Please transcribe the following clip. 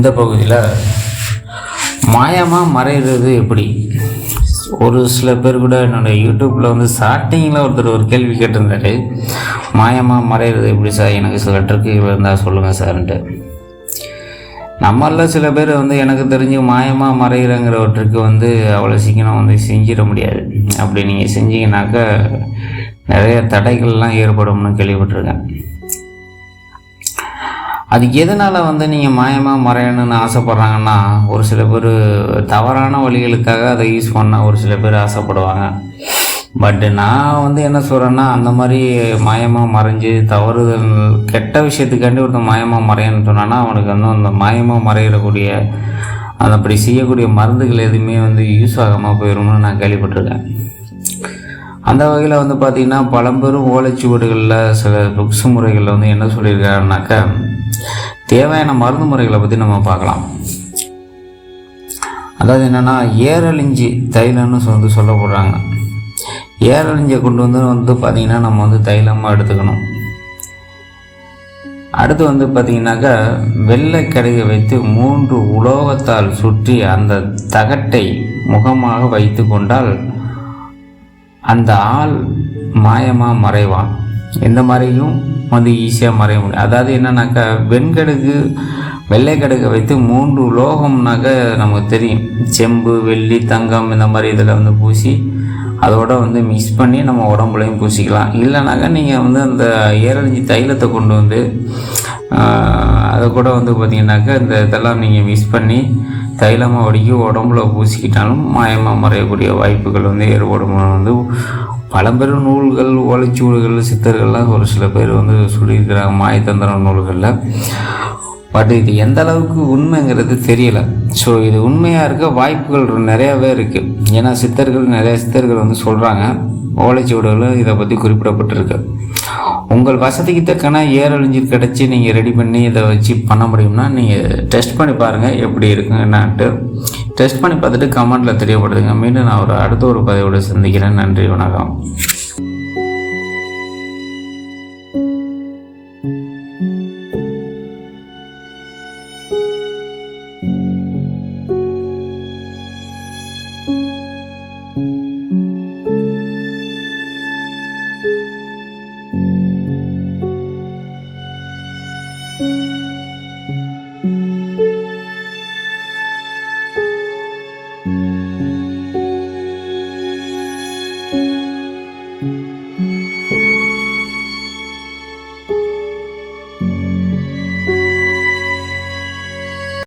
இந்த பகுதியில் மாயமாக மறைகிறது எப்படி. ஒரு சில பேர் கூட என்னோடய யூடியூப்பில் வந்து ஸ்டார்டிங்கில் ஒருத்தர் ஒரு கேள்வி கேட்டிருந்தாரு, மாயமாக மறைகிறது எப்படி சார், எனக்கு சில ட்ரிக்குகள் இருந்தால் சொல்லுங்கள் சார்ன்ட்டு. நம்மளில் சில பேர் வந்து எனக்கு தெரிஞ்சு மாயமாக மறைகிறங்கிற ஒரு ட்ரிக்கு வந்து அவ்வளோ சீக்கிரம் வந்து செஞ்சிட முடியாது. அப்படி நீங்கள் செஞ்சீங்கன்னாக்கா நிறைய தடைகள்லாம் ஏற்படும்னு கேள்விப்பட்டிருக்கேன். அதுக்கு எதனால் வந்து நீங்கள் மாயமாக மறையணும்னு ஆசைப்பட்றாங்கன்னா, ஒரு சில பேர் தவறான வழிகளுக்காக அதை யூஸ் பண்ண ஒரு சில பேர் ஆசைப்படுவாங்க. பட்டு நான் வந்து என்ன சொல்கிறேன்னா, அந்த மாதிரி மாயமாக மறைஞ்சு தவறுதல் கெட்ட விஷயத்துக்காண்டி ஒருத்தன் மாயமாக மறையன்னு சொன்னான்னா அவனுக்கு வந்து அந்த மாயமாக மறையிடக்கூடிய அந்த அப்படி செய்யக்கூடிய மருந்துகள் எதுவுமே வந்து யூஸ் ஆகாமல் போயிடும்னு நான் கேள்விப்பட்டிருக்கேன். அந்த வகையில் வந்து பார்த்திங்கன்னா பழம்பெரும் ஓலைச்சுவடுகளில் சில புக்ஸ் முறைகளில் வந்து என்ன சொல்லியிருக்காருனாக்கா, தேவையான மருந்து முறைகளை பற்றி நம்ம பார்க்கலாம். அதாவது என்னென்னா, ஏரழிஞ்சி தைலம்னு வந்து சொல்லப்படுறாங்க. ஏரழிஞ்சை கொண்டு வந்து பார்த்திங்கன்னா நம்ம வந்து தைலமாக எடுத்துக்கணும். அடுத்து வந்து பார்த்திங்கனாக்கா, வெள்ளை கடுகை வைத்து 3 உலோகத்தால் சுற்றி அந்த தகட்டை முகமாக வைத்து கொண்டால் அந்த ஆள் மாயமாக மறைவான். எந்த மாதிரியும் வந்து ஈஸியாக மறைய முடியும். அதாவது என்னன்னாக்கா, வெண்கடுகு வெள்ளை கடுகை வைத்து 3 உலோகம்னாக்க நமக்கு தெரியும், செம்பு, வெள்ளி, தங்கம் இந்த மாதிரி இதில் வந்து பூசி அதோட வந்து மிக்ஸ் பண்ணி நம்ம உடம்புலையும் பூசிக்கலாம். இல்லைனாக்கா நீங்கள் வந்து அந்த ஏரழிஞ்சி தைலத்தை கொண்டு வந்து அதை கூட வந்து பார்த்திங்கனாக்கா இந்த இதெல்லாம் நீங்கள் மிக்ஸ் பண்ணி தைலமாக வடிக்கி உடம்புல பூசிக்கிட்டாலும் மாயமாக மறையக்கூடிய வாய்ப்புகள் வந்து ஏற்படும். வந்து பழம்பெரும் நூல்கள், ஓலைச்சுவடுகள், சித்தர்கள்லாம் ஒரு சில பேர் வந்து சொல்லியிருக்கிறாங்க மாயத்தந்திர நூல்களில். பட் இது எந்த அளவுக்கு உண்மைங்கிறது தெரியலை. ஸோ இது உண்மையாக இருக்க வாய்ப்புகள் நிறையாவே இருக்குது. ஏன்னா நிறைய சித்தர்கள் வந்து சொல்கிறாங்க, ஓலைச்சுவடுகளும் இதை பற்றி குறிப்பிடப்பட்டிருக்கு. உங்கள் வசதிக்கு தக்கன ஏரழிஞ்சு கிடச்சி நீங்கள் ரெடி பண்ணி இதை வச்சு பண்ண முடியும்னா நீங்கள் டெஸ்ட் பண்ணி பாருங்கள் எப்படி இருக்குங்கன்னான்ட்டு. டெஸ்ட் பண்ணி பார்த்துட்டு கமெண்ட்டில் தெரியப்படுத்துங்க. மீண்டும் நான் அடுத்த ஒரு பதிவோடு சந்திக்கிறேன். நன்றி, வணக்கம்.